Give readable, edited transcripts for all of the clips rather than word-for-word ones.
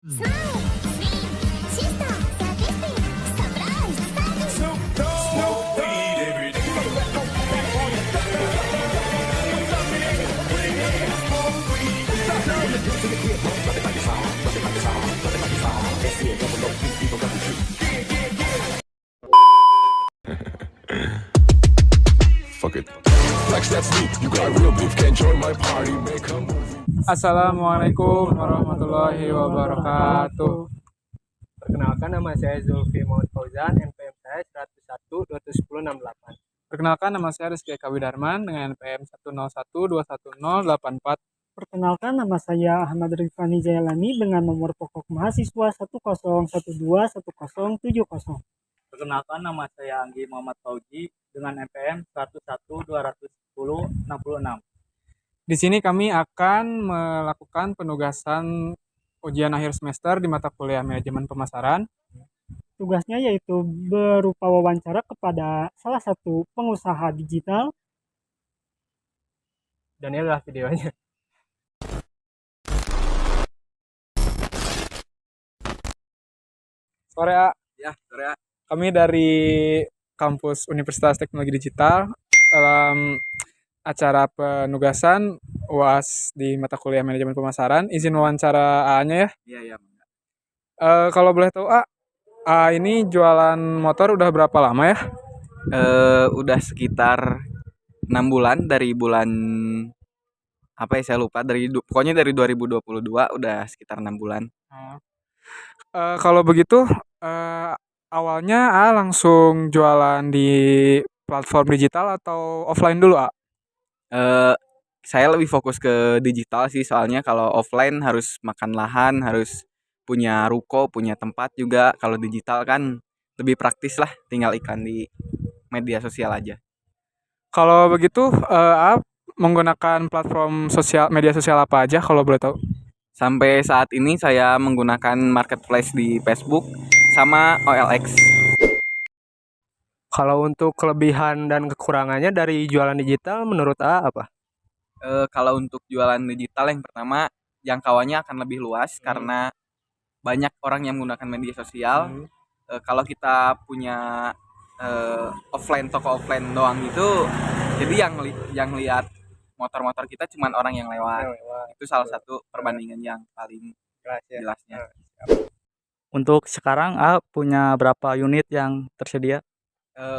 Fuck it. Flex that sneak, you got real beef, can't join my party, make a movie. Assalamualaikum warahmatullahi wabarakatuh. Perkenalkan, nama saya Zulfi Muhammad Fauzan, NPM saya 101-210-68. Perkenalkan, nama saya Rizky Eka Widarman dengan NPM 101211084. Perkenalkan, nama saya Ahmad Rifani Jayalani dengan nomor pokok mahasiswa 101211070. Perkenalkan, nama saya Anggi Muhammad Fauji dengan NPM 101-210-66. Di sini kami akan melakukan penugasan ujian akhir semester di mata kuliah manajemen pemasaran. Tugasnya yaitu berupa wawancara kepada salah satu pengusaha digital. Dan ini adalah videonya. Sore A. Ya, sore. Kami dari kampus Universitas Teknologi Digital dalam acara penugasan UAS di mata kuliah manajemen pemasaran. Izin wawancara A-nya ya. Iya. Kalau boleh tahu A ini jualan motor udah berapa lama ya? Udah sekitar 6 bulan dari bulan apa ya, saya lupa, pokoknya dari 2022 udah sekitar 6 bulan. Kalau begitu awalnya A langsung jualan di platform digital atau offline dulu A? Saya lebih fokus ke digital sih, soalnya kalau offline harus makan lahan, harus punya ruko, punya tempat juga. Kalau digital kan lebih praktis lah, tinggal iklan di media sosial aja. Kalau begitu A menggunakan platform media sosial apa aja kalau boleh tahu? Sampai saat ini saya menggunakan marketplace di Facebook sama OLX. Kalau untuk kelebihan dan kekurangannya dari jualan digital menurut A apa? Kalau untuk jualan digital, yang pertama jangkauannya akan lebih luas karena banyak orang yang menggunakan media sosial. Kalau kita punya toko offline doang gitu, jadi yang lihat motor-motor kita cuman orang yang lewat. Itu salah satu perbandingan yang paling jelasnya. Untuk sekarang A punya berapa unit yang tersedia?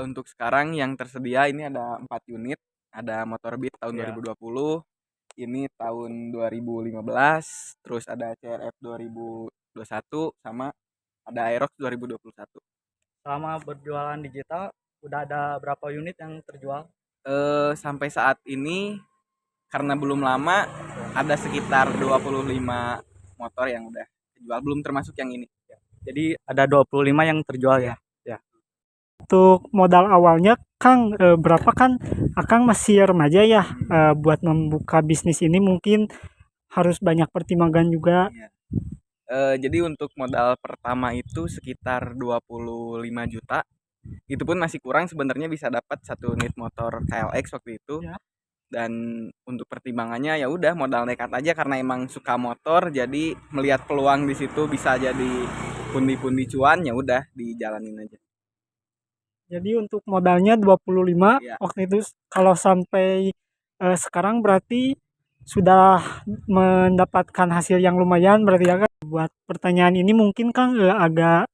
Untuk sekarang yang tersedia ini ada 4 unit. Ada motor Beat tahun 2020, ini tahun 2015, terus ada CRF 2021, sama ada Aerox 2021. Selama berjualan digital udah ada berapa unit yang terjual? Sampai saat ini karena belum lama ada sekitar 25 motor yang udah terjual, belum termasuk yang ini. Jadi ada 25 yang terjual ya? Untuk modal awalnya Kang, berapa kan? Akang masih remaja ya, buat membuka bisnis ini mungkin harus banyak pertimbangan juga. Jadi untuk modal pertama itu sekitar 25 juta. Itu pun masih kurang sebenarnya, bisa dapat 1 unit motor KLX waktu itu. Ya. Dan untuk pertimbangannya ya udah modal nekat aja karena emang suka motor, jadi melihat peluang di situ bisa jadi pundi-pundi cuan, ya udah dijalanin aja. Jadi untuk modalnya 25 Ya. waktu itu, kalau sampai sekarang berarti sudah mendapatkan hasil yang lumayan berarti ya kan. Buat pertanyaan ini mungkin Kang agak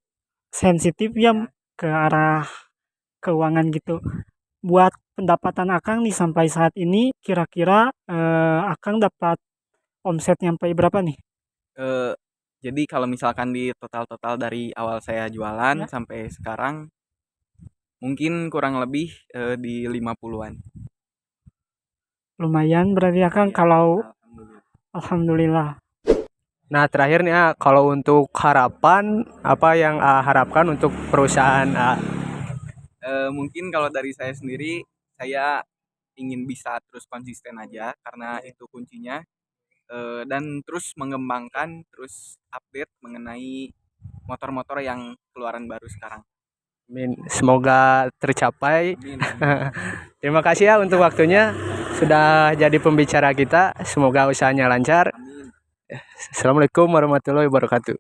sensitif ya ke arah keuangan gitu. Buat pendapatan Akang nih sampai saat ini kira-kira Akang dapat omset nyampe berapa nih? Jadi kalau misalkan di total dari awal saya jualan sampai sekarang mungkin kurang lebih di 50-an. Lumayan berarti ya Kang, kalau alhamdulillah. Nah, terakhir nih kalau untuk harapan, apa yang harapkan untuk perusahaan A? Mungkin kalau dari saya sendiri, saya ingin bisa terus konsisten aja karena itu kuncinya, dan terus mengembangkan, terus update mengenai motor-motor yang keluaran baru sekarang. Amin. Semoga tercapai. Terima kasih ya untuk waktunya sudah jadi pembicara kita. Semoga usahanya lancar. Amin. Assalamualaikum warahmatullahi wabarakatuh.